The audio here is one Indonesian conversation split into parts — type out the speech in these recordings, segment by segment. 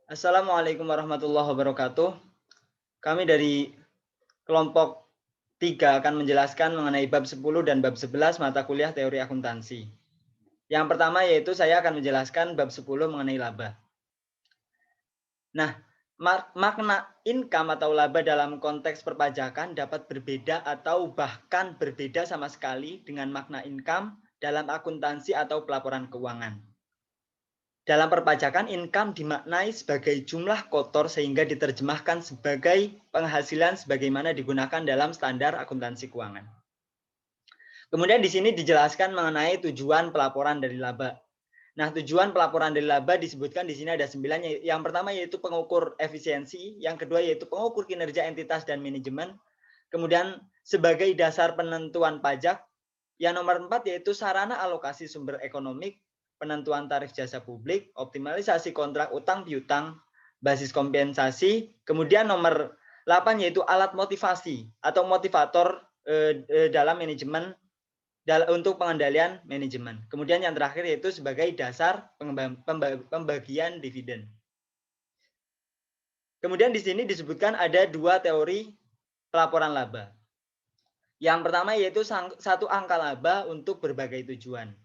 Assalamualaikum warahmatullahi wabarakatuh. Kami dari kelompok 3 akan menjelaskan mengenai bab 10 dan bab 11 mata kuliah teori akuntansi. Yang pertama yaitu saya akan menjelaskan bab 10 mengenai laba. Nah, makna income atau laba dalam konteks perpajakan dapat berbeda atau bahkan berbeda sama sekali dengan makna income dalam akuntansi atau pelaporan keuangan. Dalam perpajakan, income dimaknai sebagai jumlah kotor sehingga diterjemahkan sebagai penghasilan sebagaimana digunakan dalam standar akuntansi keuangan. Kemudian di sini dijelaskan mengenai tujuan pelaporan dari laba. Nah, tujuan pelaporan dari laba disebutkan di sini ada 9. Yang pertama yaitu pengukur efisiensi, yang kedua yaitu pengukur kinerja entitas dan manajemen, kemudian sebagai dasar penentuan pajak, yang nomor 4 yaitu sarana alokasi sumber ekonomi, penentuan tarif jasa publik, optimalisasi kontrak utang piutang, basis kompensasi, kemudian nomor 8 yaitu alat motivasi atau motivator dalam manajemen untuk pengendalian manajemen. Kemudian yang terakhir yaitu sebagai dasar pembagian dividen. Kemudian di sini disebutkan ada 2 teori pelaporan laba. Yang pertama yaitu satu angka laba untuk berbagai tujuan.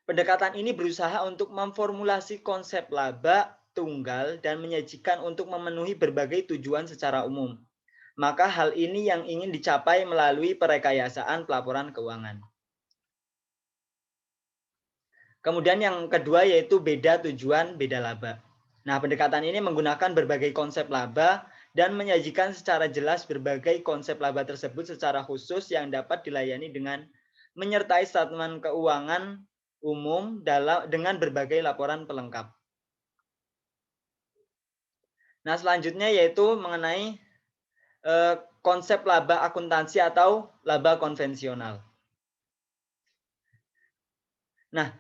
Pendekatan ini berusaha untuk memformulasi konsep laba tunggal dan menyajikan untuk memenuhi berbagai tujuan secara umum. Maka hal ini yang ingin dicapai melalui perekayasaan pelaporan keuangan. Kemudian yang kedua yaitu beda tujuan, beda laba. Nah, pendekatan ini menggunakan berbagai konsep laba dan menyajikan secara jelas berbagai konsep laba tersebut secara khusus yang dapat dilayani dengan menyertai statement keuangan umum dengan berbagai laporan pelengkap. Nah, selanjutnya yaitu mengenai konsep laba akuntansi atau laba konvensional. Nah,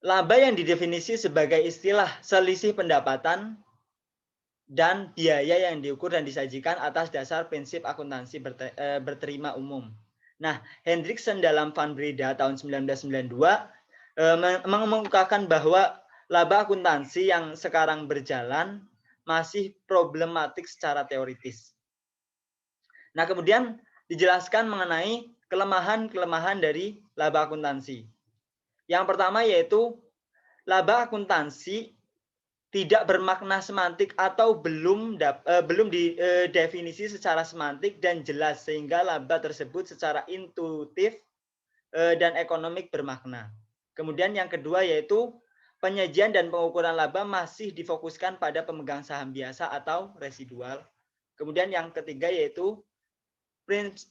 laba yang didefinisi sebagai istilah selisih pendapatan dan biaya yang diukur dan disajikan atas dasar prinsip akuntansi berterima umum. Nah, Hendriksen dalam Van Breda tahun 1992 mengemukakan bahwa laba akuntansi yang sekarang berjalan masih problematik secara teoritis. Nah, kemudian dijelaskan mengenai kelemahan-kelemahan dari laba akuntansi. Yang pertama yaitu laba akuntansi tidak bermakna semantik atau belum didefinisi secara semantik dan jelas sehingga laba tersebut secara intuitif dan ekonomik bermakna. Kemudian yang kedua yaitu penyajian dan pengukuran laba masih difokuskan pada pemegang saham biasa atau residual. Kemudian yang ketiga yaitu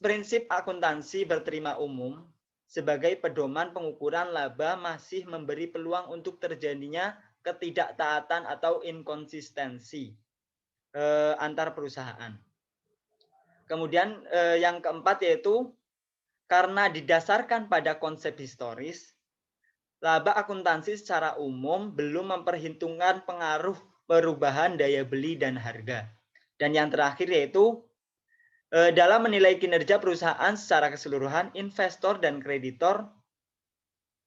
prinsip akuntansi berterima umum sebagai pedoman pengukuran laba masih memberi peluang untuk terjadinya ketidaktaatan atau inkonsistensi antar perusahaan. Kemudian yang keempat yaitu karena didasarkan pada konsep historis, laba akuntansi secara umum belum memperhitungkan pengaruh perubahan daya beli dan harga. Dan yang terakhir yaitu dalam menilai kinerja perusahaan secara keseluruhan, investor dan kreditor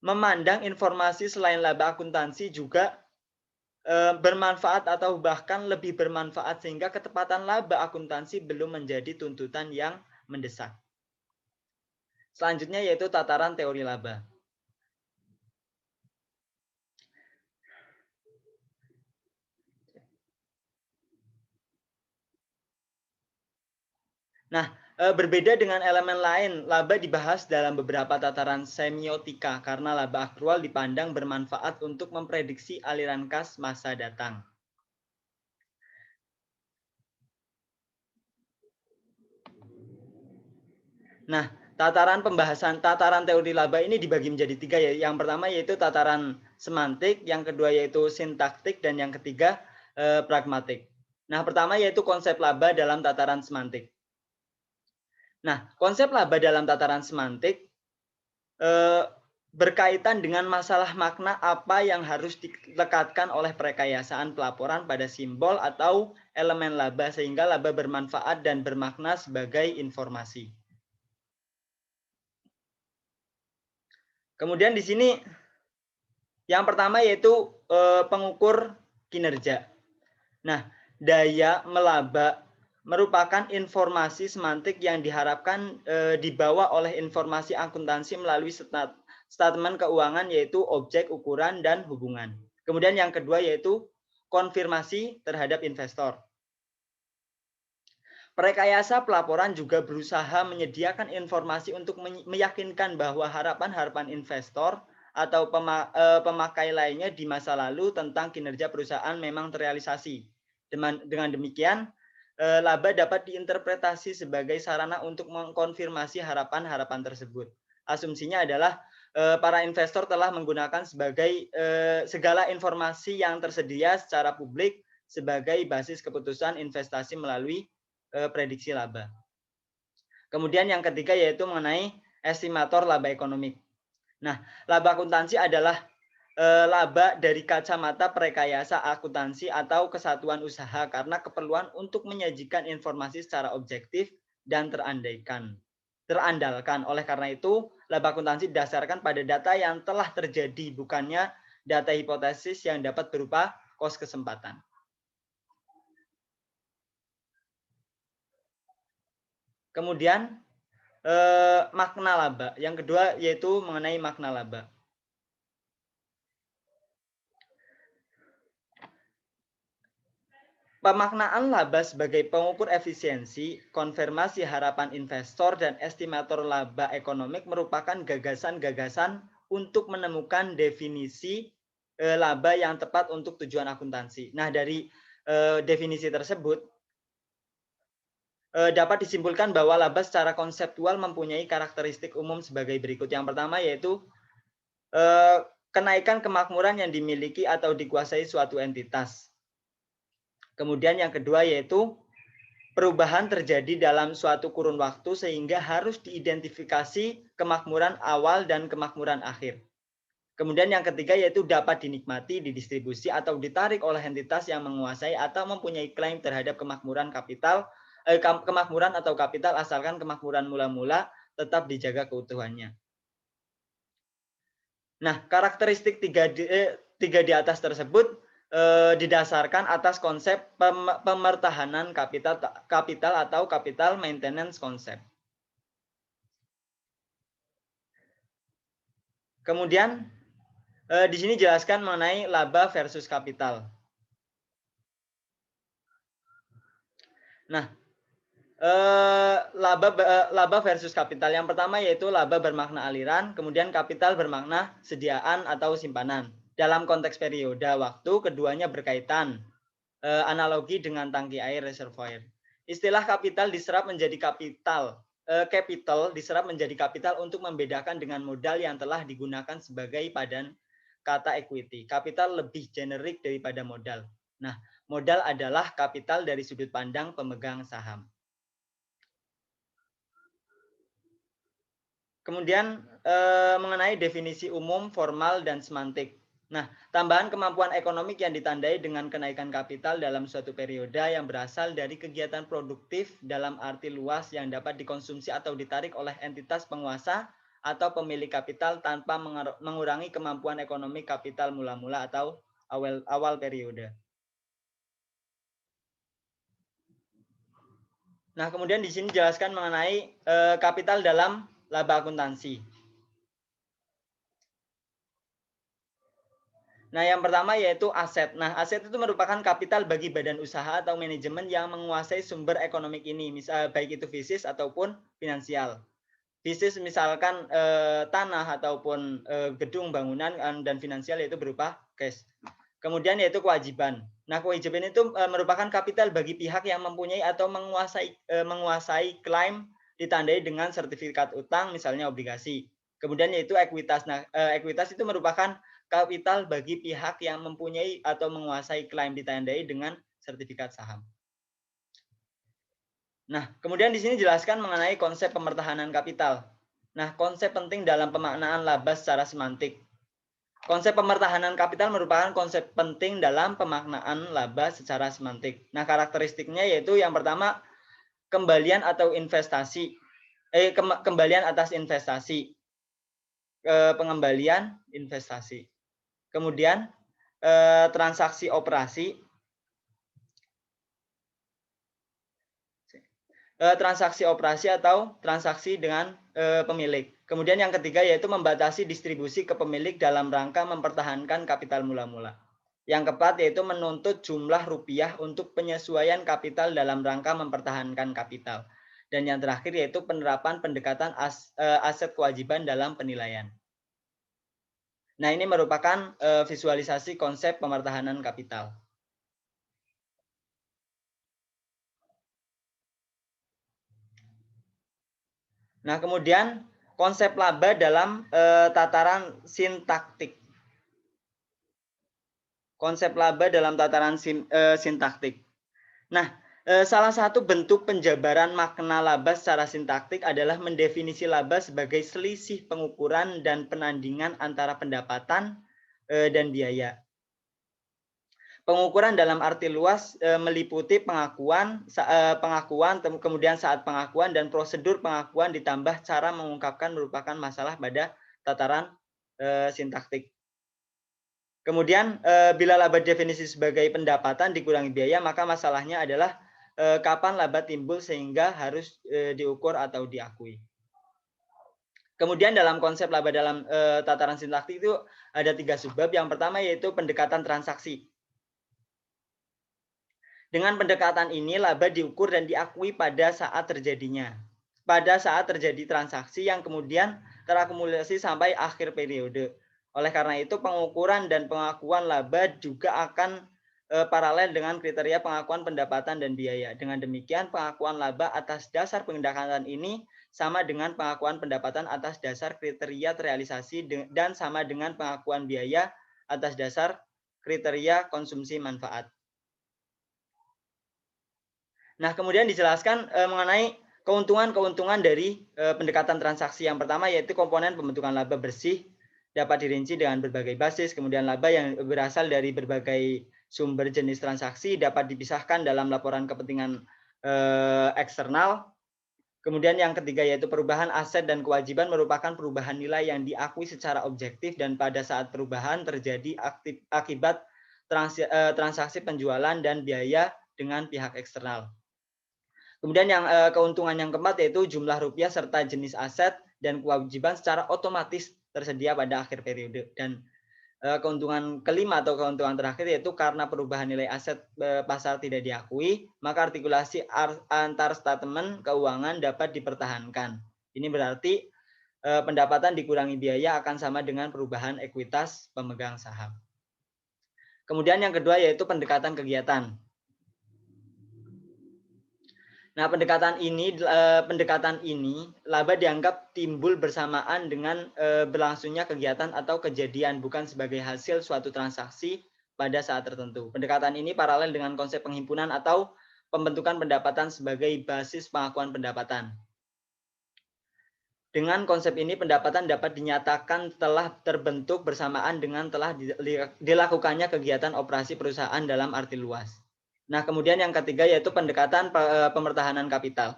memandang informasi selain laba akuntansi juga bermanfaat atau bahkan lebih bermanfaat sehingga ketepatan laba akuntansi belum menjadi tuntutan yang mendesak. Selanjutnya yaitu tataran teori laba. Nah, berbeda dengan elemen lain, laba dibahas dalam beberapa tataran semiotika karena laba akrual dipandang bermanfaat untuk memprediksi aliran kas masa datang. Nah, tataran teori laba ini dibagi menjadi 3 ya. Yang pertama yaitu tataran semantik, yang kedua yaitu sintaktik, dan yang ketiga pragmatik. Nah, pertama yaitu konsep laba dalam tataran semantik. Nah, konsep laba dalam tataran semantik berkaitan dengan masalah makna apa yang harus dilekatkan oleh perekayasaan pelaporan pada simbol atau elemen laba sehingga laba bermanfaat dan bermakna sebagai informasi. Kemudian di sini yang pertama yaitu pengukur kinerja. Nah, daya melaba merupakan informasi semantik yang diharapkan dibawa oleh informasi akuntansi melalui statement keuangan, yaitu objek, ukuran, dan hubungan. Kemudian yang kedua yaitu konfirmasi terhadap investor. Perekayasa pelaporan juga berusaha menyediakan informasi untuk meyakinkan bahwa harapan-harapan investor atau pemakai lainnya di masa lalu tentang kinerja perusahaan memang terrealisasi. Dengan demikian, laba dapat diinterpretasi sebagai sarana untuk mengkonfirmasi harapan-harapan tersebut. Asumsinya adalah para investor telah menggunakan segala informasi yang tersedia secara publik sebagai basis keputusan investasi melalui prediksi laba. Kemudian yang ketiga yaitu mengenai estimator laba ekonomik. Nah, laba akuntansi adalah laba dari kacamata perekayasa akuntansi atau kesatuan usaha karena keperluan untuk menyajikan informasi secara objektif dan terandalkan. Oleh karena itu, laba akuntansi didasarkan pada data yang telah terjadi, bukannya data hipotesis yang dapat berupa kos kesempatan. Kemudian makna laba. Yang kedua yaitu mengenai makna laba. Pemaknaan laba sebagai pengukur efisiensi, konfirmasi harapan investor, dan estimator laba ekonomik merupakan gagasan-gagasan untuk menemukan definisi laba yang tepat untuk tujuan akuntansi. Nah, dari definisi tersebut dapat disimpulkan bahwa laba secara konseptual mempunyai karakteristik umum sebagai berikut. Yang pertama yaitu kenaikan kemakmuran yang dimiliki atau dikuasai suatu entitas. Kemudian yang kedua yaitu perubahan terjadi dalam suatu kurun waktu sehingga harus diidentifikasi kemakmuran awal dan kemakmuran akhir. Kemudian yang ketiga yaitu dapat dinikmati, didistribusi atau ditarik oleh entitas yang menguasai atau mempunyai klaim terhadap kemakmuran kemakmuran atau kapital asalkan kemakmuran mula-mula tetap dijaga keutuhannya. Nah, karakteristik tiga di atas tersebut didasarkan atas konsep pemertahanan kapital atau capital maintenance concept. Kemudian di sini jelaskan mengenai laba versus kapital. Nah, laba versus kapital. Yang pertama yaitu laba bermakna aliran, kemudian kapital bermakna sediaan atau simpanan. Dalam konteks periode waktu, keduanya berkaitan. Analogi dengan tangki air reservoir. Istilah kapital diserap menjadi capital diserap menjadi kapital untuk membedakan dengan modal yang telah digunakan sebagai padan kata equity. Kapital lebih generik daripada modal. Nah, modal adalah kapital dari sudut pandang pemegang saham. Kemudian mengenai definisi umum, formal, dan semantik. Nah, tambahan kemampuan ekonomik yang ditandai dengan kenaikan kapital dalam suatu periode yang berasal dari kegiatan produktif dalam arti luas yang dapat dikonsumsi atau ditarik oleh entitas penguasa atau pemilik kapital tanpa mengurangi kemampuan ekonomi kapital mula-mula atau awal periode. Nah, kemudian di sini jelaskan mengenai kapital dalam laba akuntansi. Nah, yang pertama yaitu aset. Nah, aset itu merupakan kapital bagi badan usaha atau manajemen yang menguasai sumber ekonomi ini, misal baik itu fisik ataupun finansial. Fisik misalkan tanah ataupun gedung bangunan, dan finansial yaitu berupa cash. Kemudian yaitu kewajiban. Nah, kewajiban itu merupakan kapital bagi pihak yang mempunyai atau menguasai klaim ditandai dengan sertifikat utang, misalnya obligasi. Kemudian yaitu ekuitas. Nah, ekuitas itu merupakan kapital bagi pihak yang mempunyai atau menguasai klaim ditandai dengan sertifikat saham. Nah, kemudian di sini jelaskan mengenai konsep pemertahanan kapital. Nah, konsep penting dalam pemaknaan laba secara semantik. Konsep pemertahanan kapital merupakan konsep penting dalam pemaknaan laba secara semantik. Nah, karakteristiknya yaitu yang pertama, kembalian atau investasi. Kembalian atas investasi. Pengembalian investasi. Kemudian transaksi operasi, transaksi operasi atau transaksi dengan pemilik. Kemudian yang ketiga yaitu membatasi distribusi ke pemilik dalam rangka mempertahankan kapital mula-mula. Yang keempat yaitu menuntut jumlah rupiah untuk penyesuaian kapital dalam rangka mempertahankan kapital. Dan yang terakhir yaitu penerapan pendekatan aset kewajiban dalam penilaian. Nah, ini merupakan visualisasi konsep pemertahanan kapital. Nah, kemudian konsep laba dalam tataran sintaktik. Konsep laba dalam tataran sintaktik. Nah, salah satu bentuk penjabaran makna laba secara sintaktik adalah mendefinisi laba sebagai selisih pengukuran dan penandingan antara pendapatan dan biaya. Pengukuran dalam arti luas meliputi pengakuan, kemudian saat pengakuan dan prosedur pengakuan ditambah cara mengungkapkan merupakan masalah pada tataran sintaktik. Kemudian bila laba definisi sebagai pendapatan dikurangi biaya, maka masalahnya adalah kapan laba timbul sehingga harus diukur atau diakui. Kemudian dalam konsep laba dalam tataran sintaktik itu ada 3 subbab. Yang pertama yaitu pendekatan transaksi. Dengan pendekatan ini, laba diukur dan diakui pada saat terjadinya. Pada saat terjadi transaksi yang kemudian terakumulasi sampai akhir periode. Oleh karena itu, pengukuran dan pengakuan laba juga akan paralel dengan kriteria pengakuan pendapatan dan biaya. Dengan demikian, pengakuan laba atas dasar pendekatan ini sama dengan pengakuan pendapatan atas dasar kriteria realisasi dan sama dengan pengakuan biaya atas dasar kriteria konsumsi manfaat. Nah, kemudian dijelaskan mengenai keuntungan-keuntungan dari pendekatan transaksi. Yang pertama yaitu komponen pembentukan laba bersih dapat dirinci dengan berbagai basis. Kemudian laba yang berasal dari berbagai sumber jenis transaksi dapat dipisahkan dalam laporan kepentingan eksternal. Kemudian yang ketiga yaitu perubahan aset dan kewajiban merupakan perubahan nilai yang diakui secara objektif dan pada saat perubahan terjadi akibat transaksi penjualan dan biaya dengan pihak eksternal. Kemudian yang keuntungan yang keempat yaitu jumlah rupiah serta jenis aset dan kewajiban secara otomatis tersedia pada akhir periode. Dan keuntungan kelima atau keuntungan terakhir yaitu karena perubahan nilai aset pasar tidak diakui, maka artikulasi antar statement keuangan dapat dipertahankan. Ini berarti pendapatan dikurangi biaya akan sama dengan perubahan ekuitas pemegang saham. Kemudian yang kedua yaitu pendekatan kegiatan. Nah, pendekatan ini laba dianggap timbul bersamaan dengan berlangsungnya kegiatan atau kejadian, bukan sebagai hasil suatu transaksi pada saat tertentu. Pendekatan ini paralel dengan konsep penghimpunan atau pembentukan pendapatan sebagai basis pengakuan pendapatan. Dengan konsep ini, pendapatan dapat dinyatakan telah terbentuk bersamaan dengan telah dilakukannya kegiatan operasi perusahaan dalam arti luas. Nah, kemudian yang ketiga yaitu pendekatan pemertahanan kapital.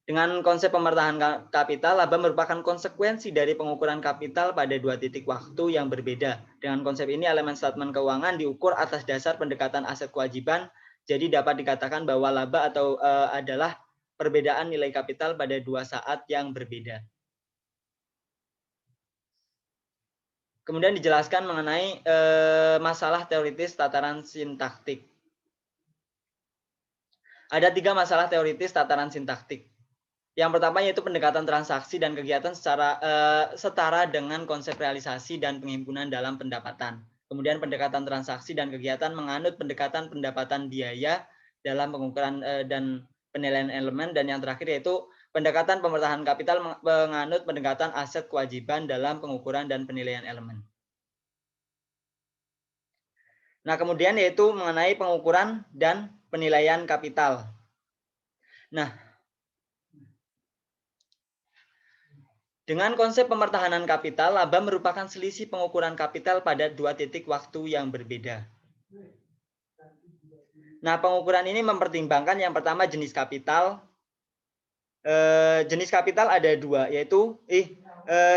Dengan konsep pemertahanan kapital, laba merupakan konsekuensi dari pengukuran kapital pada 2 titik waktu yang berbeda. Dengan konsep ini, elemen statement keuangan diukur atas dasar pendekatan aset kewajiban, jadi dapat dikatakan bahwa laba adalah perbedaan nilai kapital pada 2 saat yang berbeda. Kemudian dijelaskan mengenai masalah teoritis tataran sintaktik. Ada 3 masalah teoritis tataran sintaktik. Yang pertama yaitu pendekatan transaksi dan kegiatan secara setara dengan konsep realisasi dan penghimpunan dalam pendapatan. Kemudian pendekatan transaksi dan kegiatan menganut pendekatan pendapatan biaya dalam pengukuran dan penilaian elemen. Dan yang terakhir yaitu pendekatan pemertahanan kapital menganut pendekatan aset kewajiban dalam pengukuran dan penilaian elemen. Nah, kemudian yaitu mengenai pengukuran dan penilaian kapital. Nah, dengan konsep pemertahanan kapital, laba merupakan selisih pengukuran kapital pada 2 titik waktu yang berbeda. Nah, pengukuran ini mempertimbangkan yang pertama jenis kapital. Jenis kapital ada 2, yaitu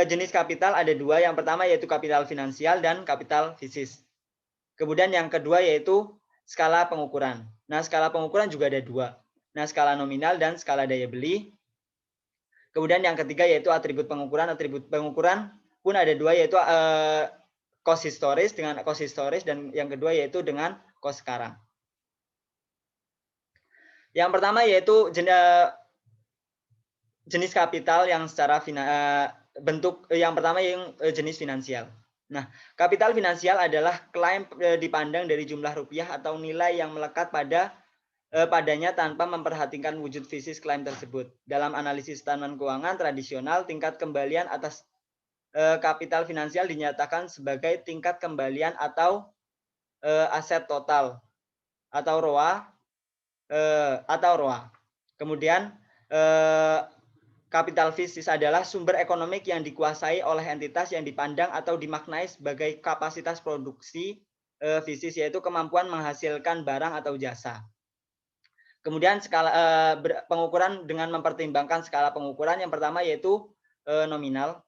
jenis kapital ada 2. Yang pertama yaitu kapital finansial dan kapital fisis. Kemudian yang kedua yaitu skala pengukuran. Nah, skala pengukuran juga ada 2. Nah, skala nominal dan skala daya beli. Kemudian yang ketiga yaitu atribut pengukuran. Atribut pengukuran pun ada dua, yaitu cost historis dengan cost historis, dan yang kedua yaitu dengan cost sekarang. Yang pertama yaitu jenis kapital yang secara bentuk yang pertama yang jenis finansial. Nah, kapital finansial adalah klaim dipandang dari jumlah rupiah atau nilai yang melekat padanya tanpa memperhatikan wujud fisik klaim tersebut. Dalam analisis tanaman keuangan tradisional, tingkat kembalian atas kapital finansial dinyatakan sebagai tingkat kembalian atau aset total atau ROA. Kemudian kapital fisik adalah sumber ekonomi yang dikuasai oleh entitas yang dipandang atau dimaknai sebagai kapasitas produksi fisik, yaitu kemampuan menghasilkan barang atau jasa. Kemudian skala pengukuran dengan mempertimbangkan skala pengukuran yang pertama yaitu nominal.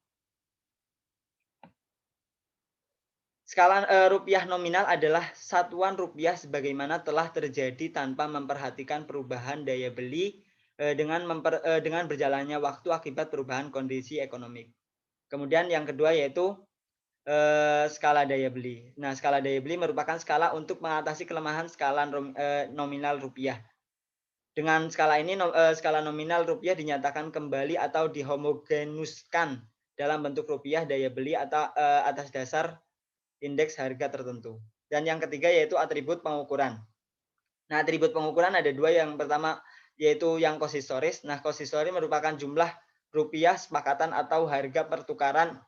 Skala rupiah nominal adalah satuan rupiah sebagaimana telah terjadi tanpa memperhatikan perubahan daya beli dengan berjalannya waktu akibat perubahan kondisi ekonomi. Kemudian yang kedua yaitu skala daya beli. Nah, skala daya beli merupakan skala untuk mengatasi kelemahan skala nominal rupiah. Dengan skala ini, skala nominal rupiah dinyatakan kembali atau dihomogenuskan dalam bentuk rupiah daya beli atau atas dasar indeks harga tertentu. Dan yang ketiga yaitu atribut pengukuran. Nah, atribut pengukuran ada dua. Yang pertama yaitu yang cost historis. Nah, cost historis merupakan jumlah rupiah sepakatan atau harga pertukaran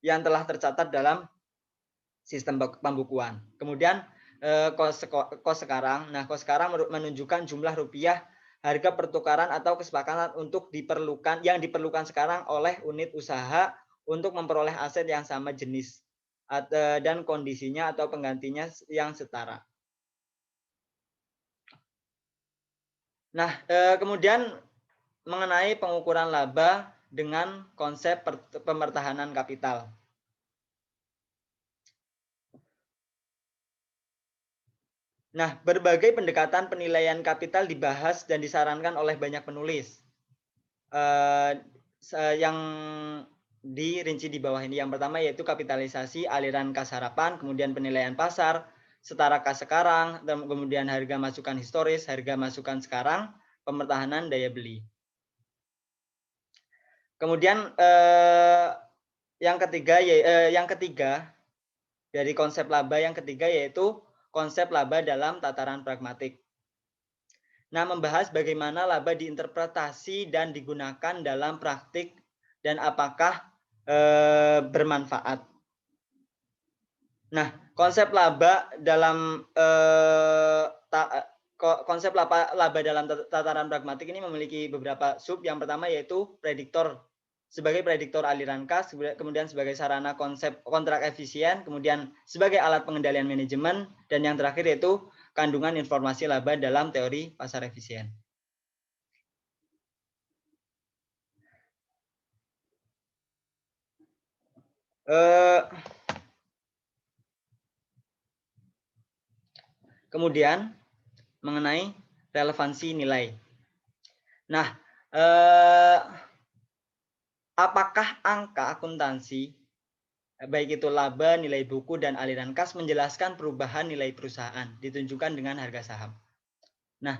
yang telah tercatat dalam sistem pembukuan. Kemudian cost sekarang. Nah, cost sekarang menunjukkan jumlah rupiah harga pertukaran atau kesepakatan yang diperlukan sekarang oleh unit usaha untuk memperoleh aset yang sama jenis dan kondisinya atau penggantinya yang setara. Nah, kemudian mengenai pengukuran laba dengan konsep pemertahanan kapital. Nah, berbagai pendekatan penilaian kapital dibahas dan disarankan oleh banyak penulis. Yang dirinci di bawah ini. Yang pertama yaitu kapitalisasi, aliran kas harapan, kemudian penilaian pasar, setara kas sekarang, dan kemudian harga masukan historis, harga masukan sekarang, pemertahanan daya beli. Kemudian yang ketiga dari konsep laba yang ketiga yaitu konsep laba dalam tataran pragmatik. Nah, membahas bagaimana laba diinterpretasi dan digunakan dalam praktik dan apakah bermanfaat. Nah, konsep laba dalam tataran pragmatik ini memiliki beberapa sub. Yang pertama yaitu prediktor, sebagai prediktor aliran kas, kemudian sebagai sarana kontrak efisien, kemudian sebagai alat pengendalian manajemen, dan yang terakhir yaitu kandungan informasi laba dalam teori pasar efisien. Kemudian mengenai relevansi nilai. Nah, apakah angka akuntansi, baik itu laba, nilai buku, dan aliran kas, menjelaskan perubahan nilai perusahaan ditunjukkan dengan harga saham? Nah,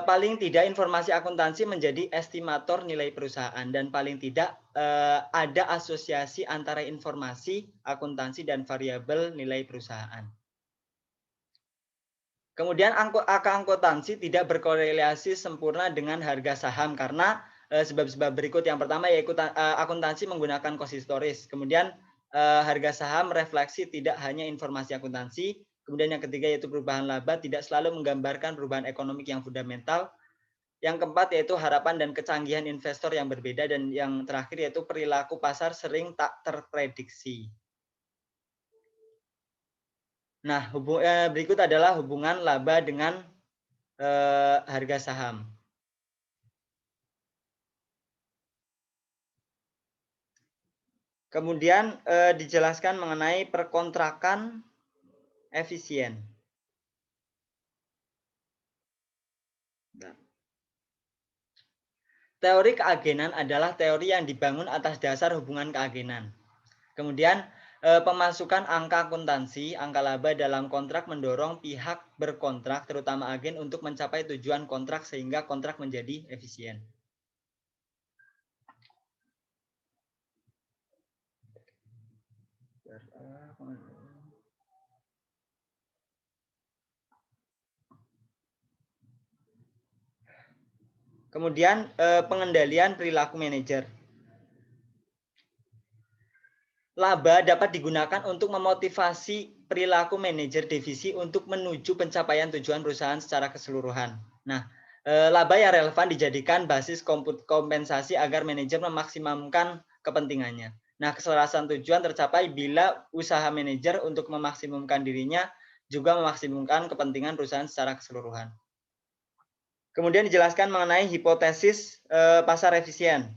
paling tidak informasi akuntansi menjadi estimator nilai perusahaan, dan paling tidak ada asosiasi antara informasi akuntansi dan variabel nilai perusahaan. Kemudian angka akuntansi tidak berkorelasi sempurna dengan harga saham karena sebab-sebab berikut. Yang pertama yaitu akuntansi menggunakan cost historis. Kemudian harga saham refleksi tidak hanya informasi akuntansi. Kemudian yang ketiga yaitu perubahan laba tidak selalu menggambarkan perubahan ekonomi yang fundamental. Yang keempat yaitu harapan dan kecanggihan investor yang berbeda, dan yang terakhir yaitu perilaku pasar sering tak terprediksi. Nah, berikut adalah hubungan laba dengan harga saham. Kemudian dijelaskan mengenai perkontrakan efisien. Teori keagenan adalah teori yang dibangun atas dasar hubungan keagenan. Kemudian pemasukan angka akuntansi, angka laba dalam kontrak mendorong pihak berkontrak, terutama agen, untuk mencapai tujuan kontrak sehingga kontrak menjadi efisien. Kemudian pengendalian perilaku manajer. Laba dapat digunakan untuk memotivasi perilaku manajer divisi untuk menuju pencapaian tujuan perusahaan secara keseluruhan. Nah, laba yang relevan dijadikan basis kompensasi agar manajer memaksimalkan kepentingannya. Nah, keselarasan tujuan tercapai bila usaha manajer untuk memaksimumkan dirinya juga memaksimumkan kepentingan perusahaan secara keseluruhan. Kemudian dijelaskan mengenai hipotesis pasar efisien.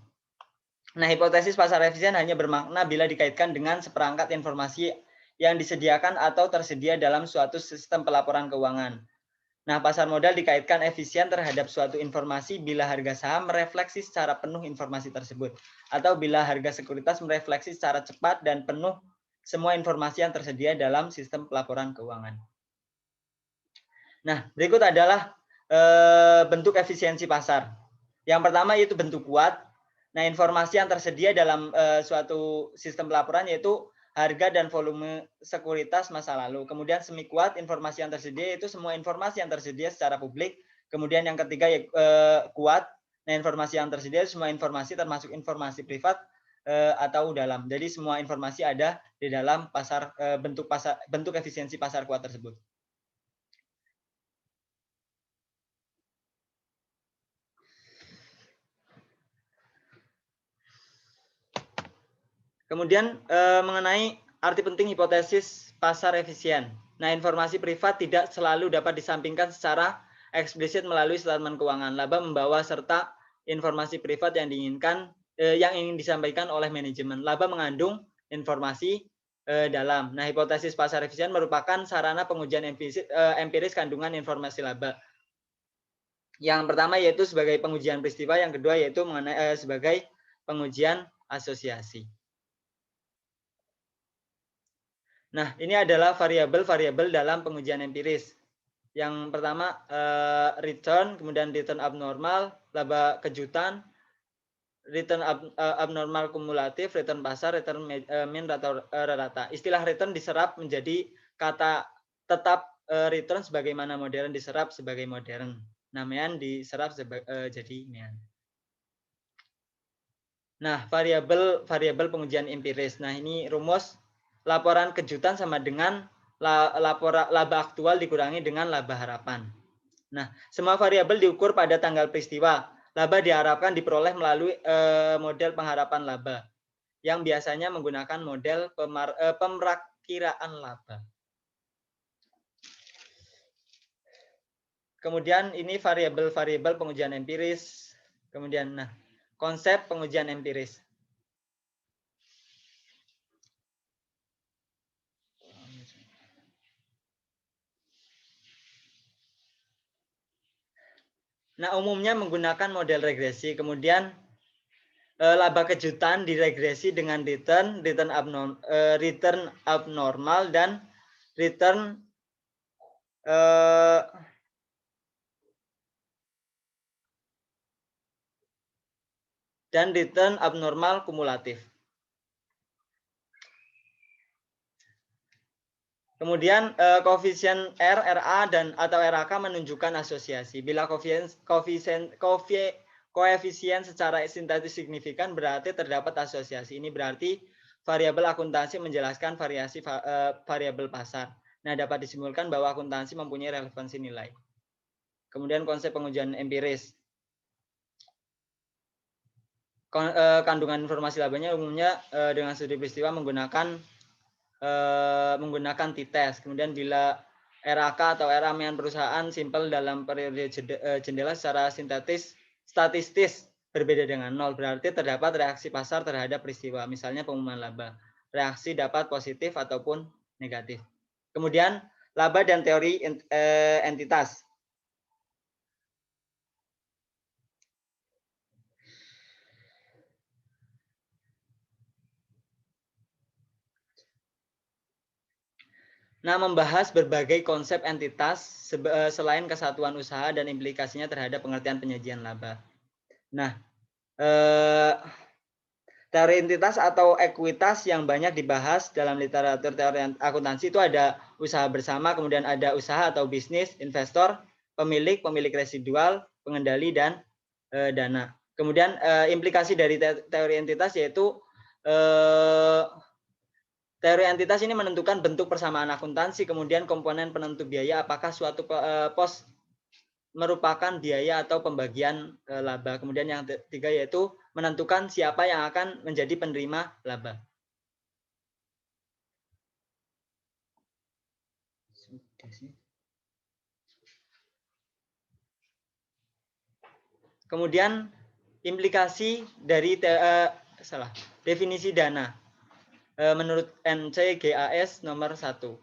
Nah, hipotesis pasar efisien hanya bermakna bila dikaitkan dengan seperangkat informasi yang disediakan atau tersedia dalam suatu sistem pelaporan keuangan. Nah, pasar modal dikaitkan efisien terhadap suatu informasi bila harga saham merefleksi secara penuh informasi tersebut, atau bila harga sekuritas merefleksi secara cepat dan penuh semua informasi yang tersedia dalam sistem pelaporan keuangan. Nah, berikut adalah bentuk efisiensi pasar. Yang pertama yaitu bentuk kuat. Nah, informasi yang tersedia dalam suatu sistem pelaporan yaitu harga dan volume sekuritas masa lalu. Kemudian semi kuat, informasi yang tersedia yaitu semua informasi yang tersedia secara publik. Kemudian yang ketiga kuat. Nah, informasi yang tersedia semua informasi termasuk informasi privat atau dalam. Jadi semua informasi ada di dalam pasar bentuk efisiensi pasar kuat tersebut. Kemudian mengenai arti penting hipotesis pasar efisien. Nah, informasi privat tidak selalu dapat disampingkan secara eksplisit melalui statement keuangan. Laba membawa serta informasi privat yang diinginkan yang ingin disampaikan oleh manajemen. Laba mengandung informasi dalam. Nah, hipotesis pasar efisien merupakan sarana pengujian empiris kandungan informasi laba. Yang pertama yaitu sebagai pengujian peristiwa, yang kedua yaitu mengenai sebagai pengujian asosiasi. Nah, ini adalah variabel-variabel dalam pengujian empiris. Yang pertama return, kemudian return abnormal, laba kejutan, return abnormal kumulatif, return pasar, return mean atau rata. Istilah return diserap menjadi kata tetap return sebagaimana modern diserap sebagai modern. Nah, mean diserap jadi mean. Nah, variabel pengujian empiris. Nah, ini rumus laporan kejutan sama dengan laba aktual dikurangi dengan laba harapan. Nah, semua variabel diukur pada tanggal peristiwa. Laba diharapkan diperoleh melalui model pengharapan laba yang biasanya menggunakan model pemerakiraan laba. Kemudian ini variabel-variabel pengujian empiris. Kemudian konsep pengujian empiris. Nah, umumnya menggunakan model regresi. Kemudian laba kejutan diregresi dengan return abnormal dan return abnormal kumulatif. Kemudian koefisien R, RA dan atau RAK menunjukkan asosiasi. Bila koefisien secara sintetis signifikan berarti terdapat asosiasi. Ini berarti variabel akuntansi menjelaskan variasi variabel pasar. Nah, dapat disimpulkan bahwa akuntansi mempunyai relevansi nilai. Kemudian konsep pengujian empiris. Kandungan informasi labanya umumnya dengan studi peristiwa menggunakan t-test. Kemudian bila RAK atau RA mean perusahaan simpel dalam periode jendela secara statistis berbeda dengan 0, berarti terdapat reaksi pasar terhadap peristiwa, misalnya pengumuman laba. Reaksi dapat positif ataupun negatif. Kemudian laba dan teori entitas. Nah, membahas berbagai konsep entitas selain kesatuan usaha dan implikasinya terhadap pengertian penyajian laba. Nah, teori entitas atau ekuitas yang banyak dibahas dalam literatur teori akuntansi itu ada usaha bersama, kemudian ada usaha atau bisnis, investor, pemilik residual, pengendali, dan dana. Kemudian implikasi dari teori entitas yaitu teori entitas ini menentukan bentuk persamaan akuntansi, kemudian komponen penentu biaya, apakah suatu pos merupakan biaya atau pembagian laba. Kemudian yang ketiga yaitu menentukan siapa yang akan menjadi penerima laba. Kemudian implikasi dari definisi dana menurut NCGAS nomor 1.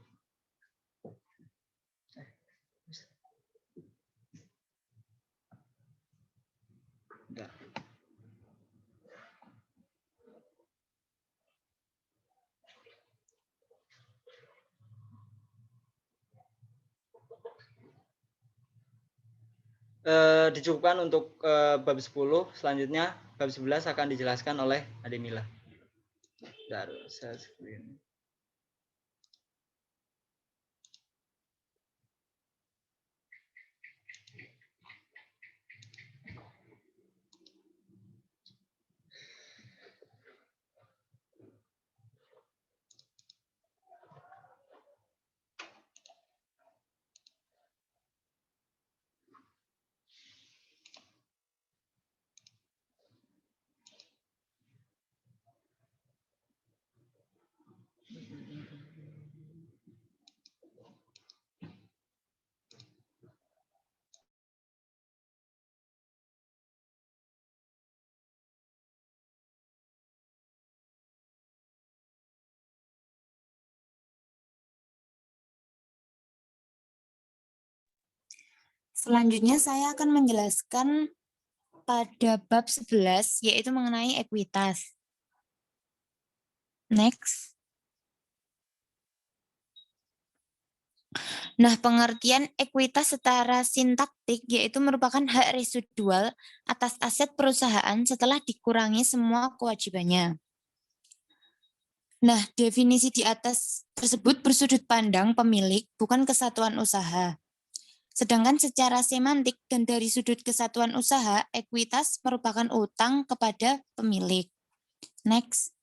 Dicukupkan untuk bab 10, selanjutnya bab 11 akan dijelaskan oleh Ademila. Selanjutnya saya akan menjelaskan pada bab 11, yaitu mengenai ekuitas. Next. Nah, pengertian ekuitas secara sintaktik yaitu merupakan hak residual atas aset perusahaan setelah dikurangi semua kewajibannya. Nah, definisi di atas tersebut bersudut pandang pemilik, bukan kesatuan usaha. Sedangkan secara semantik dan dari sudut kesatuan usaha, ekuitas merupakan utang kepada pemilik. Next.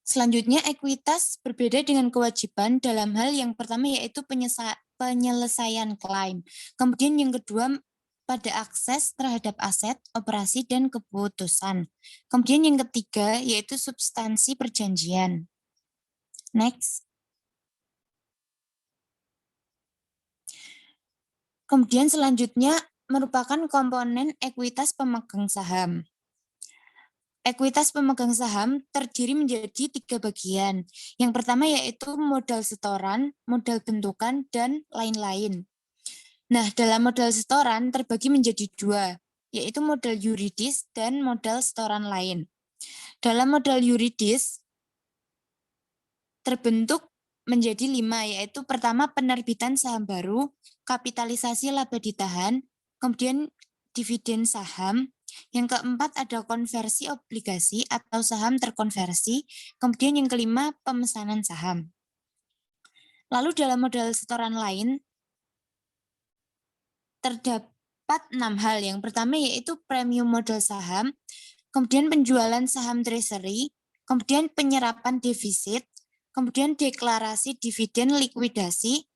Selanjutnya, ekuitas berbeda dengan kewajiban dalam hal yang pertama yaitu penyelesaian klaim. Kemudian yang kedua pada akses terhadap aset, operasi, dan keputusan. Kemudian yang ketiga yaitu substansi perjanjian. Next. Kemudian selanjutnya merupakan komponen ekuitas pemegang saham. Ekuitas pemegang saham terdiri menjadi 3 bagian. Yang pertama yaitu modal setoran, modal bentukan, dan lain-lain. Nah, dalam modal setoran terbagi menjadi 2, yaitu modal yuridis dan modal setoran lain. Dalam modal yuridis terbentuk menjadi 5, yaitu pertama penerbitan saham baru, kapitalisasi laba ditahan, kemudian dividen saham, yang keempat ada konversi obligasi atau saham terkonversi, kemudian yang kelima pemesanan saham. Lalu dalam modal setoran lain terdapat 6 hal. Yang pertama yaitu premium modal saham, kemudian penjualan saham treasury, kemudian penyerapan defisit, kemudian deklarasi dividen likuidasi,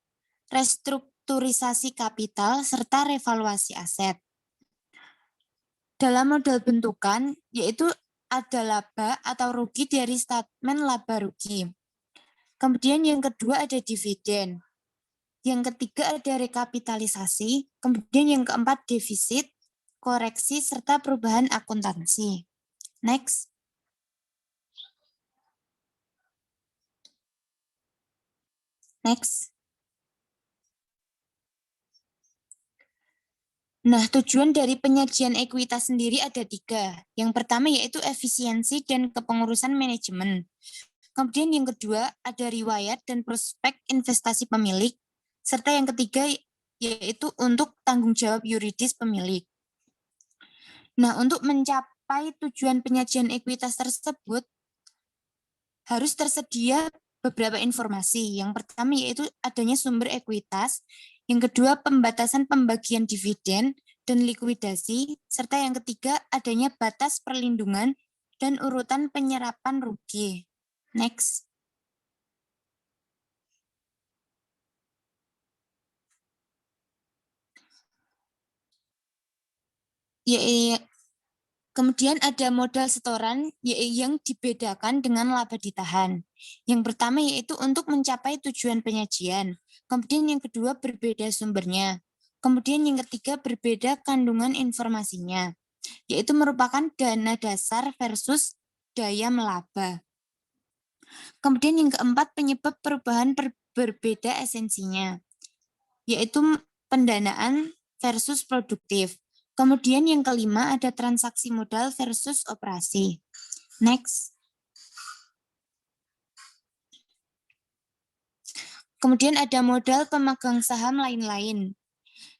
restrukturisasi kapital, serta revaluasi aset. Dalam modal bentukan, yaitu ada laba atau rugi dari statement laba rugi. Kemudian yang kedua ada dividen. Yang ketiga ada rekapitalisasi. Kemudian yang keempat defisit, koreksi, serta perubahan akuntansi. Next. Next. Nah, tujuan dari penyajian ekuitas sendiri ada 3. Yang pertama yaitu efisiensi dan kepengurusan manajemen. Kemudian yang kedua ada riwayat dan prospek investasi pemilik. Serta yang ketiga yaitu untuk tanggung jawab yuridis pemilik. Nah, untuk mencapai tujuan penyajian ekuitas tersebut, harus tersedia beberapa informasi. Yang pertama yaitu adanya sumber ekuitas, yang kedua pembatasan pembagian dividen dan likuidasi, serta yang ketiga adanya batas perlindungan dan urutan penyerapan rugi. Next. Kemudian ada modal setoran yang dibedakan dengan laba ditahan. Yang pertama yaitu untuk mencapai tujuan penyajian. Kemudian yang kedua berbeda sumbernya. Kemudian yang ketiga berbeda kandungan informasinya, yaitu merupakan dana dasar versus daya melaba. Kemudian yang keempat penyebab perubahan berbeda esensinya, yaitu pendanaan versus produktif. Kemudian yang kelima ada transaksi modal versus operasi. Next. Kemudian ada modal pemegang saham lain-lain.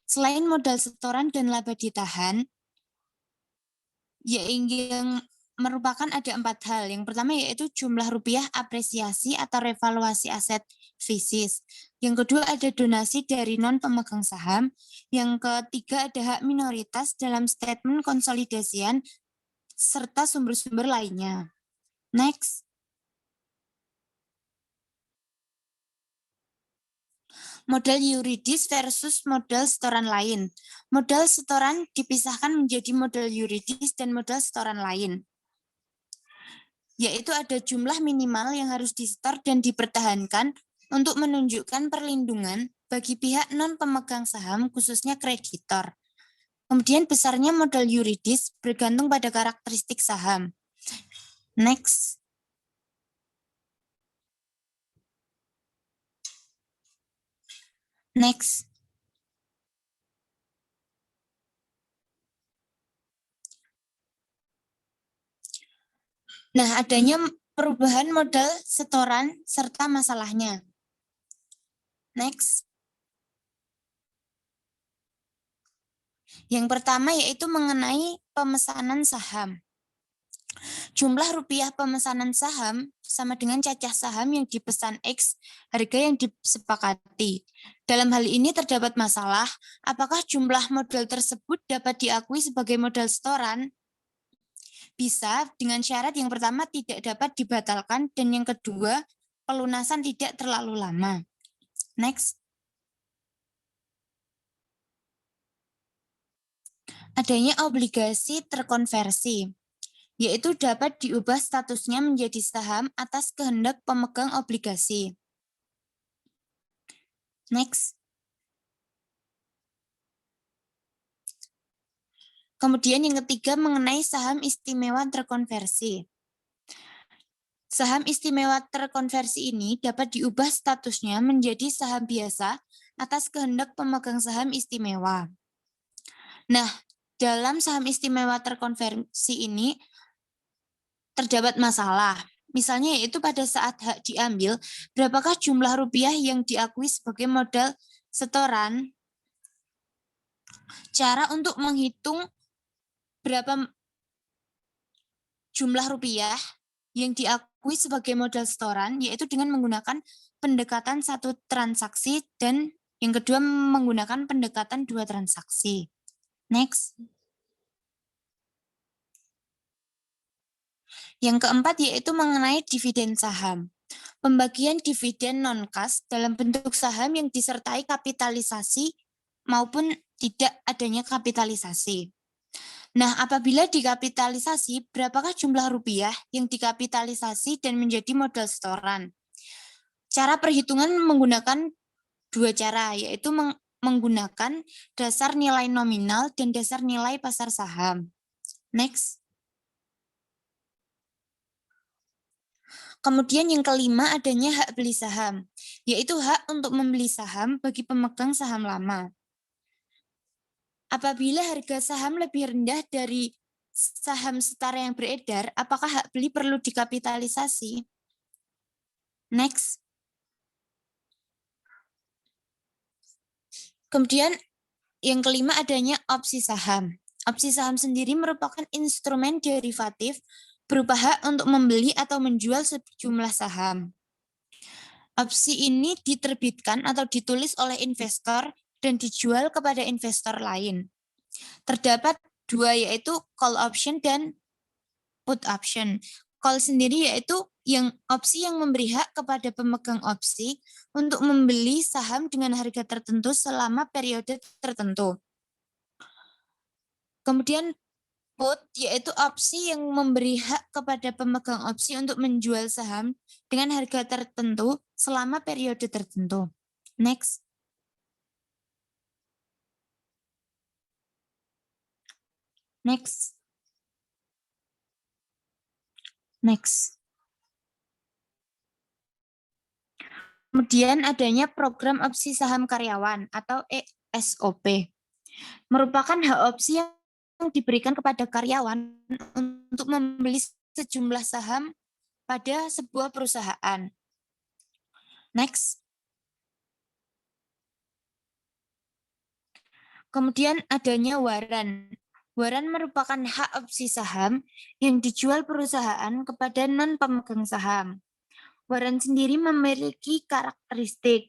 Selain modal setoran dan laba ditahan, yang merupakan ada 4 hal. Yang pertama yaitu jumlah rupiah apresiasi atau revaluasi aset fisis. Yang kedua ada donasi dari non pemegang saham. Yang ketiga ada hak minoritas dalam statement konsolidasian serta sumber-sumber lainnya. Next. Modal yuridis versus modal setoran lain. Modal setoran dipisahkan menjadi modal yuridis dan modal setoran lain, yaitu ada jumlah minimal yang harus disetor dan dipertahankan untuk menunjukkan perlindungan bagi pihak non pemegang saham, khususnya kreditor. Kemudian besarnya modal yuridis bergantung pada karakteristik saham. Next. Next. Nah, adanya perubahan modal setoran serta masalahnya. Next. Yang pertama yaitu mengenai pemesanan saham. Jumlah rupiah pemesanan saham sama dengan cacah saham yang dipesan X, harga yang disepakati. Dalam hal ini terdapat masalah, apakah jumlah modal tersebut dapat diakui sebagai modal setoran? Bisa, dengan syarat yang pertama tidak dapat dibatalkan, dan yang kedua, pelunasan tidak terlalu lama. Next. Adanya obligasi terkonversi, yaitu dapat diubah statusnya menjadi saham atas kehendak pemegang obligasi. Next. Kemudian yang ketiga mengenai saham istimewa terkonversi. Saham istimewa terkonversi ini dapat diubah statusnya menjadi saham biasa atas kehendak pemegang saham istimewa. Nah, dalam saham istimewa terkonversi ini terdapat masalah. Misalnya yaitu pada saat hak diambil, berapakah jumlah rupiah yang diakui sebagai modal setoran? Cara untuk menghitung berapa jumlah rupiah yang diakui sebagai modal setoran, yaitu dengan menggunakan pendekatan satu transaksi dan yang kedua menggunakan pendekatan 2 transaksi. Next. Yang keempat yaitu mengenai dividen saham. Pembagian dividen non-kas dalam bentuk saham yang disertai kapitalisasi maupun tidak adanya kapitalisasi. Nah, apabila dikapitalisasi, berapakah jumlah rupiah yang dikapitalisasi dan menjadi modal setoran? Cara perhitungan menggunakan 2 cara, yaitu menggunakan dasar nilai nominal dan dasar nilai pasar saham. Next. Kemudian yang kelima adanya hak beli saham, yaitu hak untuk membeli saham bagi pemegang saham lama. Apabila harga saham lebih rendah dari saham setara yang beredar, apakah hak beli perlu dikapitalisasi? Next. Kemudian yang kelima adanya opsi saham. Opsi saham sendiri merupakan instrumen derivatif berupa hak untuk membeli atau menjual sejumlah saham. Opsi ini diterbitkan atau ditulis oleh investor dan dijual kepada investor lain. Terdapat dua, yaitu call option dan put option. Call sendiri yaitu opsi yang memberi hak kepada pemegang opsi untuk membeli saham dengan harga tertentu selama periode tertentu. Kemudian put yaitu opsi yang memberi hak kepada pemegang opsi untuk menjual saham dengan harga tertentu selama periode tertentu. Next. Next. Next. Kemudian adanya program opsi saham karyawan atau ESOP. Merupakan hak opsi yang diberikan kepada karyawan untuk membeli sejumlah saham pada sebuah perusahaan. Next. Kemudian adanya waran. Waran merupakan hak opsi saham yang dijual perusahaan kepada non-pemegang saham. Waran sendiri memiliki karakteristik.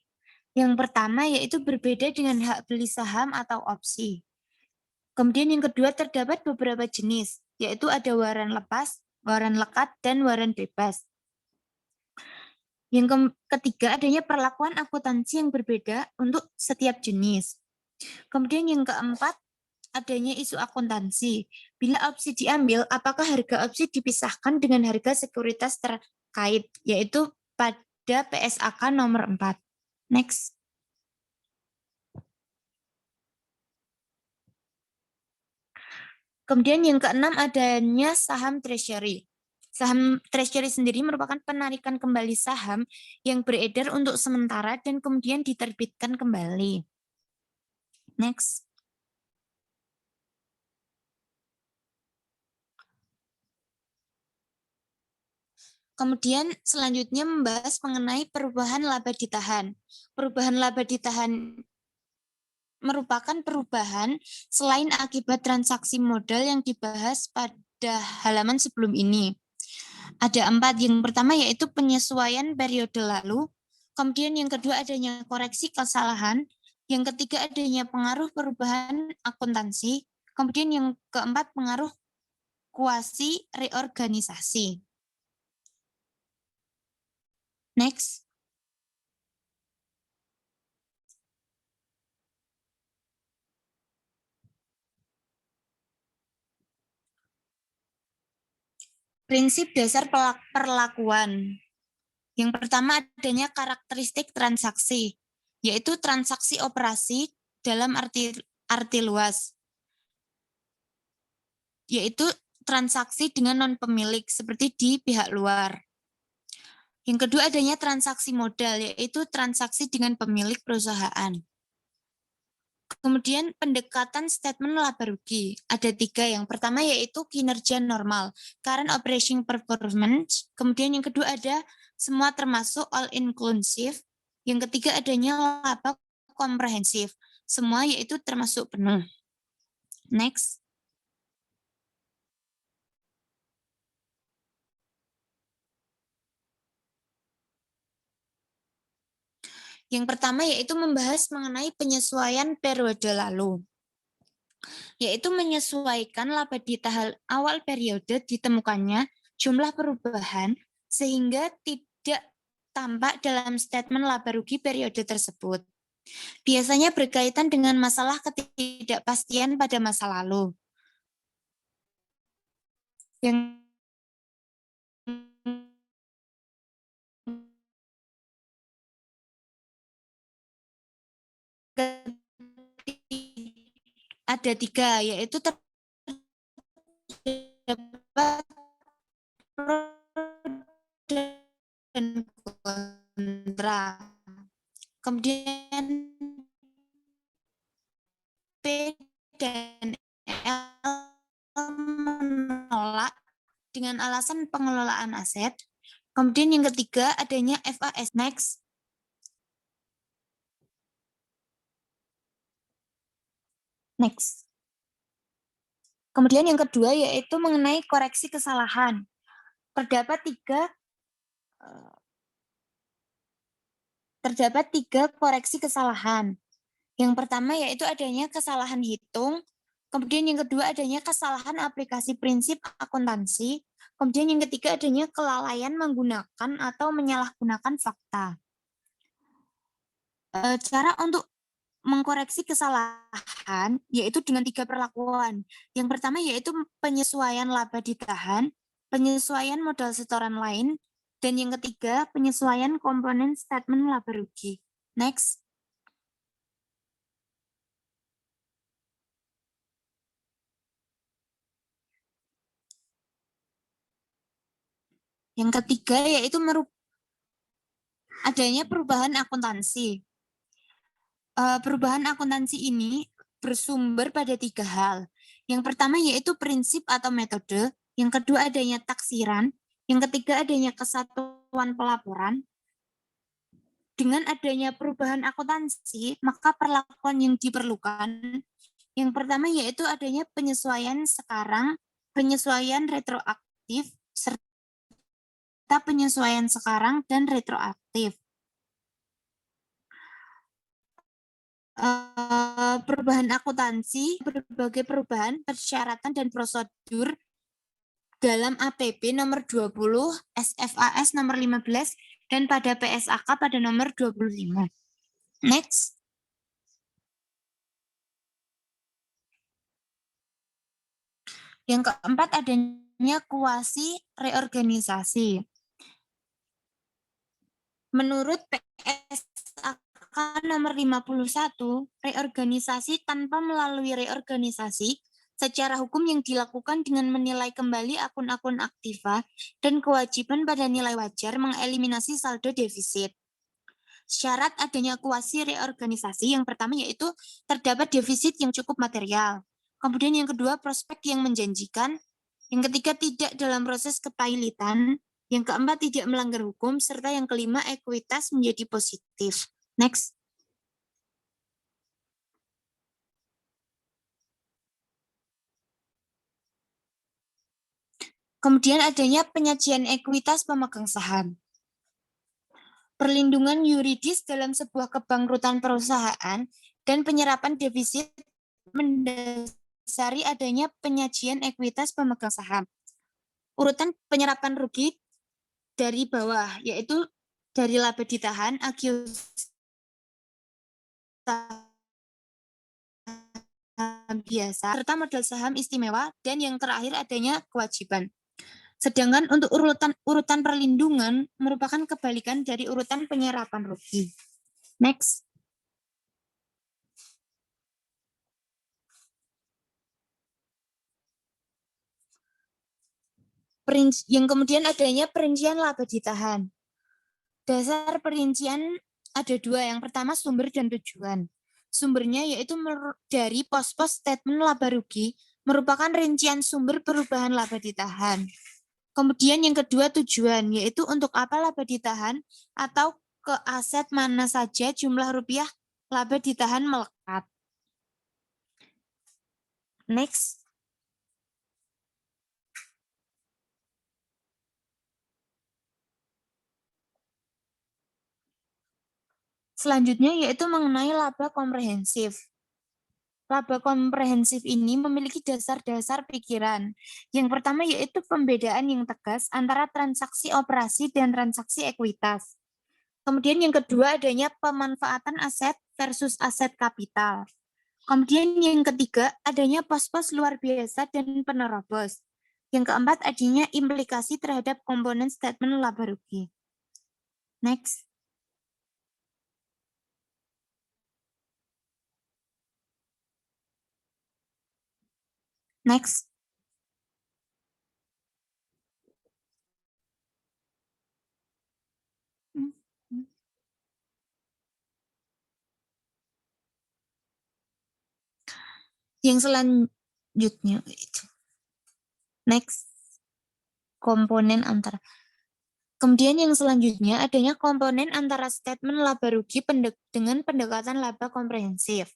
Yang pertama yaitu berbeda dengan hak beli saham atau opsi. Kemudian yang kedua terdapat beberapa jenis, yaitu ada waran lepas, waran lekat, dan waran bebas. Yang ketiga adanya perlakuan akuntansi yang berbeda untuk setiap jenis. Kemudian yang keempat adanya isu akuntansi. Bila opsi diambil, apakah harga opsi dipisahkan dengan harga sekuritas terkait, yaitu pada PSAK nomor 4. Next. Kemudian yang keenam adanya saham treasury. Saham treasury sendiri merupakan penarikan kembali saham yang beredar untuk sementara dan kemudian diterbitkan kembali. Next. Kemudian selanjutnya membahas mengenai perubahan laba ditahan. Perubahan laba ditahan merupakan perubahan selain akibat transaksi modal yang dibahas pada halaman sebelum ini. Ada 4. Yang pertama yaitu penyesuaian periode lalu. Kemudian yang kedua adanya koreksi kesalahan. Yang ketiga adanya pengaruh perubahan akuntansi. Kemudian yang keempat pengaruh kuasi reorganisasi. Next. Prinsip dasar perlakuan. Yang pertama adanya karakteristik transaksi, yaitu transaksi operasi dalam arti luas, yaitu transaksi dengan non-pemilik seperti di pihak luar. Yang kedua adanya transaksi modal, yaitu transaksi dengan pemilik perusahaan. Kemudian pendekatan statement laba rugi. Ada 3. Yang pertama yaitu kinerja normal, current operation performance. Kemudian yang kedua ada semua termasuk all inclusive. Yang ketiga adanya laba komprehensif. Semua yaitu termasuk penuh. Next. Yang pertama yaitu membahas mengenai penyesuaian periode lalu, yaitu menyesuaikan laba di tahap awal periode ditemukannya jumlah perubahan sehingga tidak tampak dalam statement laba rugi periode tersebut. Biasanya berkaitan dengan masalah ketidakpastian pada masa lalu. Yang ada 3, yaitu terdapat pro dan kontra. Kemudian P dan L menolak dengan alasan pengelolaan aset. Kemudian yang ketiga adanya FAS. Next. Next. Kemudian yang kedua yaitu mengenai koreksi kesalahan. Terdapat tiga koreksi kesalahan. Yang pertama yaitu adanya kesalahan hitung, kemudian yang kedua adanya kesalahan aplikasi prinsip akuntansi, kemudian yang ketiga adanya kelalaian menggunakan atau menyalahgunakan fakta. Cara untuk mengkoreksi kesalahan yaitu dengan tiga perlakuan. Yang pertama yaitu penyesuaian laba ditahan, penyesuaian modal setoran lain, dan yang ketiga penyesuaian komponen statement laba rugi. Next. Yang ketiga yaitu adanya perubahan akuntansi. Perubahan akuntansi ini bersumber pada tiga hal. Yang pertama yaitu prinsip atau metode, yang kedua adanya taksiran, yang ketiga adanya kesatuan pelaporan. Dengan adanya perubahan akuntansi, maka perlakuan yang diperlukan, yang pertama yaitu adanya penyesuaian sekarang, penyesuaian retroaktif, serta penyesuaian sekarang dan retroaktif. Perubahan akuntansi, berbagai perubahan, persyaratan, dan prosedur dalam APB nomor 20, SFAS nomor 15, dan pada PSAK pada nomor 25. Next. Yang keempat adanya kuasi reorganisasi. Menurut PSAK nomor 51, reorganisasi tanpa melalui reorganisasi secara hukum yang dilakukan dengan menilai kembali akun-akun aktiva dan kewajiban pada nilai wajar mengeliminasi saldo defisit. Syarat adanya kuasi reorganisasi yang pertama yaitu terdapat defisit yang cukup material. Kemudian yang kedua prospek yang menjanjikan. Yang ketiga tidak dalam proses kepailitan. Yang keempat tidak melanggar hukum. Serta yang kelima ekuitas menjadi positif. Next. Kemudian adanya penyajian ekuitas pemegang saham. Perlindungan yuridis dalam sebuah kebangkrutan perusahaan dan penyerapan defisit mendasari adanya penyajian ekuitas pemegang saham. Urutan penyerapan rugi dari bawah, yaitu dari laba ditahan, agio saham biasa, serta modal saham istimewa, dan yang terakhir adanya kewajiban. Sedangkan untuk urutan perlindungan merupakan kebalikan dari urutan penyerapan rugi. Next. Yang kemudian adanya perincian laba ditahan. Dasar perincian ada dua. Yang pertama sumber dan tujuan. Sumbernya yaitu dari pos-pos statement laba rugi merupakan rincian sumber perubahan laba ditahan. Kemudian yang kedua tujuan, yaitu untuk apa laba ditahan atau ke aset mana saja jumlah rupiah laba ditahan melekat. Next. Selanjutnya yaitu mengenai laba komprehensif. Laba komprehensif ini memiliki dasar-dasar pikiran. Yang pertama yaitu pembedaan yang tegas antara transaksi operasi dan transaksi ekuitas. Kemudian yang kedua adanya pemanfaatan aset versus aset kapital. Kemudian yang ketiga adanya pos-pos luar biasa dan penerobos. Yang keempat adanya implikasi terhadap komponen statement laba rugi. Next. Next. Yang selanjutnya itu. Next, komponen antara. Kemudian yang selanjutnya adanya komponen antara statement laba rugi dengan pendekatan laba komprehensif.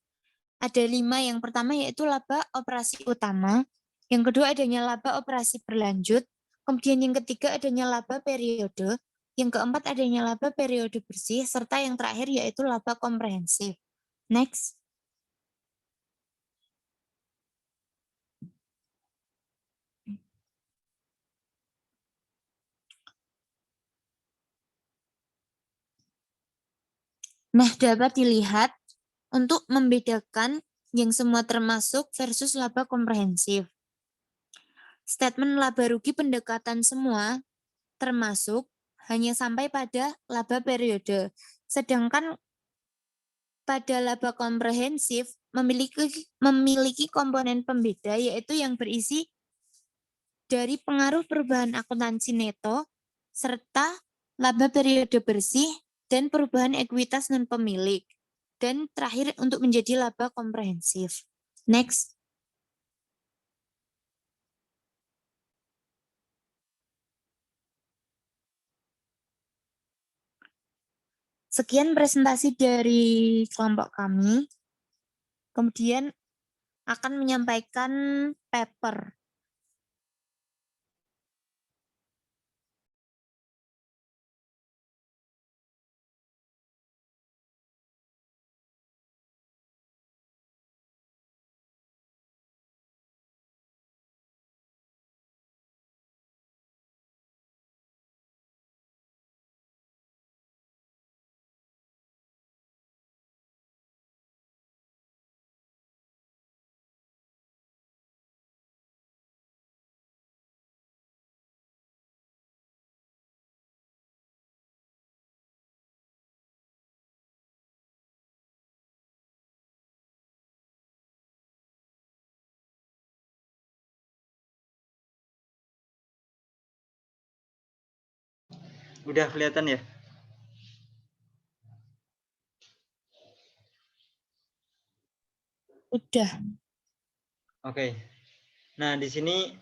Ada 5. Yang pertama yaitu laba operasi utama. Yang kedua adanya laba operasi berlanjut. Kemudian yang ketiga adanya laba periode. Yang keempat adanya laba periode bersih. Serta yang terakhir yaitu laba komprehensif. Next. Nah, dapat dilihat untuk membedakan yang semua termasuk versus laba komprehensif. Statement laba rugi pendekatan semua termasuk hanya sampai pada laba periode. Sedangkan pada laba komprehensif memiliki komponen pembeda yaitu yang berisi dari pengaruh perubahan akuntansi neto serta laba periode bersih dan perubahan ekuitas non pemilik. Dan terakhir untuk menjadi laba komprehensif. Next. Sekian presentasi dari kelompok kami. Kemudian akan menyampaikan paper. Udah kelihatan ya? Udah. Oke. Nah, di sini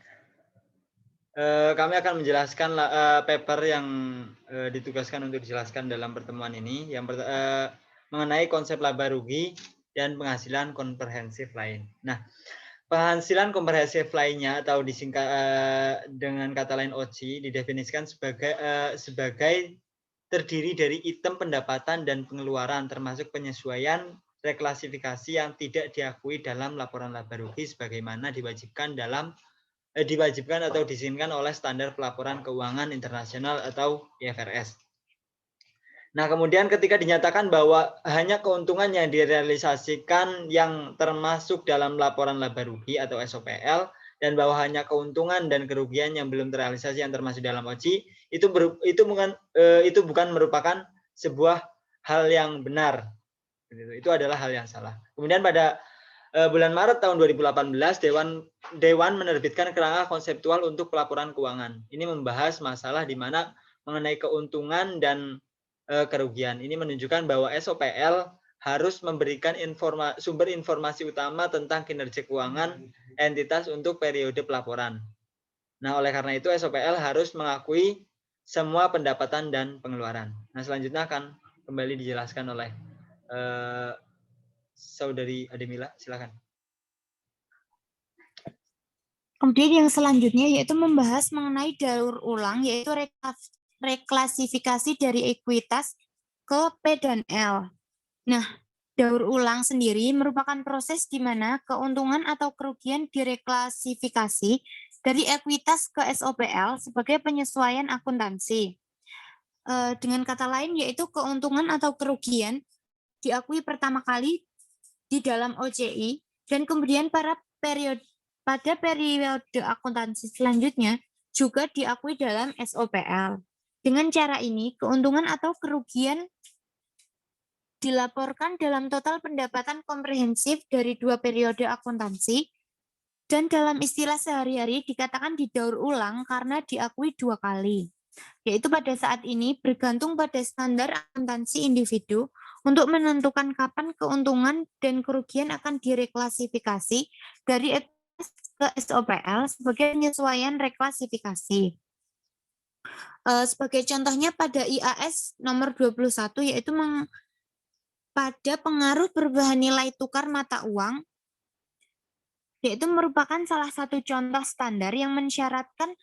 kami akan menjelaskan paper yang ditugaskan untuk dijelaskan dalam pertemuan ini, yang mengenai konsep laba rugi dan penghasilan komprehensif lain. Nah, penghasilan komprehensif lainnya atau disingkat dengan kata lain OCI didefinisikan sebagai terdiri dari item pendapatan dan pengeluaran termasuk penyesuaian reklasifikasi yang tidak diakui dalam laporan laba rugi sebagaimana diwajibkan atau diizinkan oleh standar pelaporan keuangan internasional atau IFRS. Nah, kemudian ketika dinyatakan bahwa hanya keuntungan yang direalisasikan yang termasuk dalam laporan laba rugi atau SOPL dan bahwa hanya keuntungan dan kerugian yang belum terrealisasi yang termasuk dalam OCI itu bukan merupakan sebuah hal yang benar. Itu adalah hal yang salah. Kemudian pada bulan Maret tahun 2018 Dewan menerbitkan kerangka konseptual untuk pelaporan keuangan. Ini membahas masalah di mana mengenai keuntungan dan kerugian. Ini menunjukkan bahwa SOPL harus memberikan sumber informasi utama tentang kinerja keuangan entitas untuk periode pelaporan. Nah, oleh karena itu SOPL harus mengakui semua pendapatan dan pengeluaran. Nah, selanjutnya akan kembali dijelaskan oleh Saudari Ademila, silakan. Kemudian yang selanjutnya yaitu membahas mengenai daur ulang, yaitu reklasifikasi dari ekuitas ke P dan L. Nah, daur ulang sendiri merupakan proses di mana keuntungan atau kerugian direklasifikasi dari ekuitas ke SOPL sebagai penyesuaian akuntansi. Dengan kata lain yaitu keuntungan atau kerugian diakui pertama kali di dalam OCI dan kemudian pada periode akuntansi selanjutnya juga diakui dalam SOPL. Dengan cara ini, keuntungan atau kerugian dilaporkan dalam total pendapatan komprehensif dari 2 periode akuntansi dan dalam istilah sehari-hari dikatakan didaur ulang karena diakui 2 kali. Yaitu pada saat ini bergantung pada standar akuntansi individu untuk menentukan kapan keuntungan dan kerugian akan direklasifikasi dari ekuitas ke SOPL sebagai penyesuaian reklasifikasi. Sebagai contohnya pada IAS nomor 21 yaitu pada pengaruh perubahan nilai tukar mata uang, yaitu merupakan salah satu contoh standar yang mensyaratkan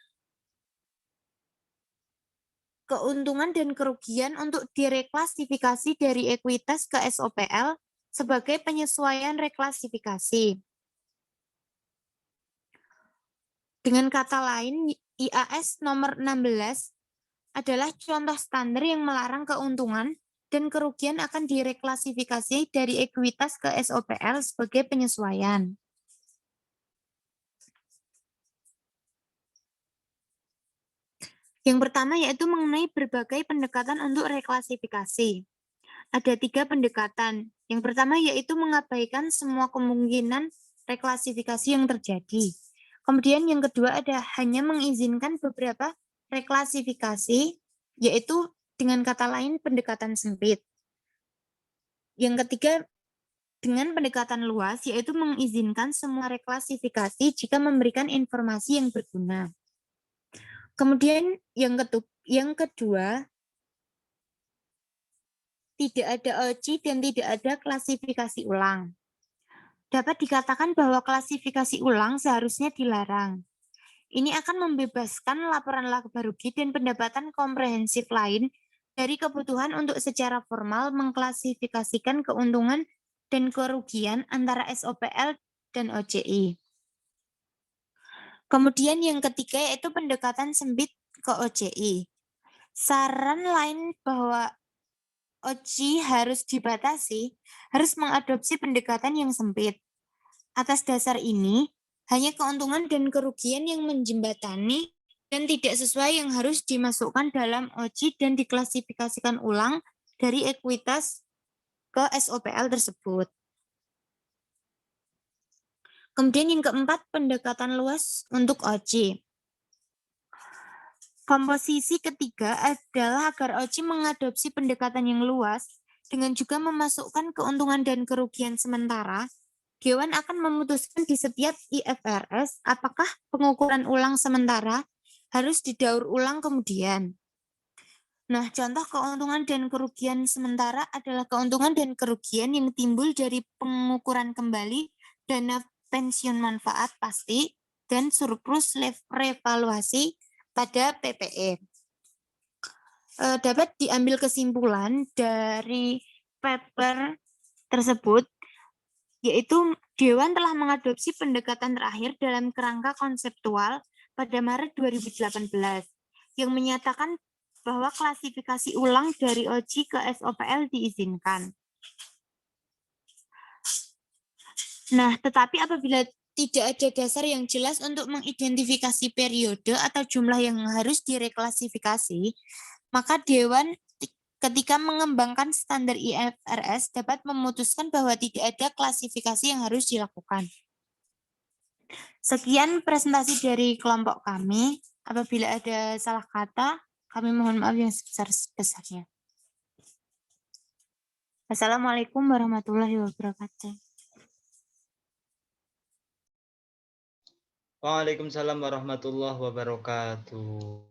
keuntungan dan kerugian untuk direklasifikasi dari ekuitas ke SOPL sebagai penyesuaian reklasifikasi. Dengan kata lain, IAS nomor 16 adalah contoh standar yang melarang keuntungan dan kerugian akan direklasifikasi dari ekuitas ke SOPL sebagai penyesuaian. Yang pertama yaitu mengenai berbagai pendekatan untuk reklasifikasi. Ada 3 pendekatan. Yang pertama yaitu mengabaikan semua kemungkinan reklasifikasi yang terjadi. Kemudian yang kedua ada hanya mengizinkan beberapa reklasifikasi, yaitu dengan kata lain pendekatan sempit. Yang ketiga dengan pendekatan luas, yaitu mengizinkan semua reklasifikasi jika memberikan informasi yang berguna. Kemudian yang kedua, tidak ada OJI dan tidak ada klasifikasi ulang. Dapat dikatakan bahwa klasifikasi ulang seharusnya dilarang. Ini akan membebaskan laporan laba rugi dan pendapatan komprehensif lain dari kebutuhan untuk secara formal mengklasifikasikan keuntungan dan kerugian antara SOPL dan OJI. Kemudian yang ketiga yaitu pendekatan sempit ke OJI. Saran lain bahwa OJI harus dibatasi, harus mengadopsi pendekatan yang sempit. Atas dasar ini, hanya keuntungan dan kerugian yang menjembatani dan tidak sesuai yang harus dimasukkan dalam OJI dan diklasifikasikan ulang dari ekuitas ke SOPL tersebut. Kemudian yang keempat, pendekatan luas untuk OJI. Komposisi ketiga adalah agar OJI mengadopsi pendekatan yang luas dengan juga memasukkan keuntungan dan kerugian sementara. Dewan akan memutuskan di setiap IFRS apakah pengukuran ulang sementara harus didaur ulang kemudian. Nah, contoh keuntungan dan kerugian sementara adalah keuntungan dan kerugian yang timbul dari pengukuran kembali dana pensiun manfaat pasti dan surplus revaluasi pada PPE. Dapat diambil kesimpulan dari paper tersebut, yaitu Dewan telah mengadopsi pendekatan terakhir dalam kerangka konseptual pada Maret 2018 yang menyatakan bahwa klasifikasi ulang dari OJI ke SOPL diizinkan. Nah, tetapi apabila tidak ada dasar yang jelas untuk mengidentifikasi periode atau jumlah yang harus direklasifikasi, maka Dewan ketika mengembangkan standar IFRS dapat memutuskan bahwa tidak ada klasifikasi yang harus dilakukan. Sekian presentasi dari kelompok kami. Apabila ada salah kata, kami mohon maaf yang sebesar-besarnya. Wassalamualaikum warahmatullahi wabarakatuh. Waalaikumsalam warahmatullahi wabarakatuh.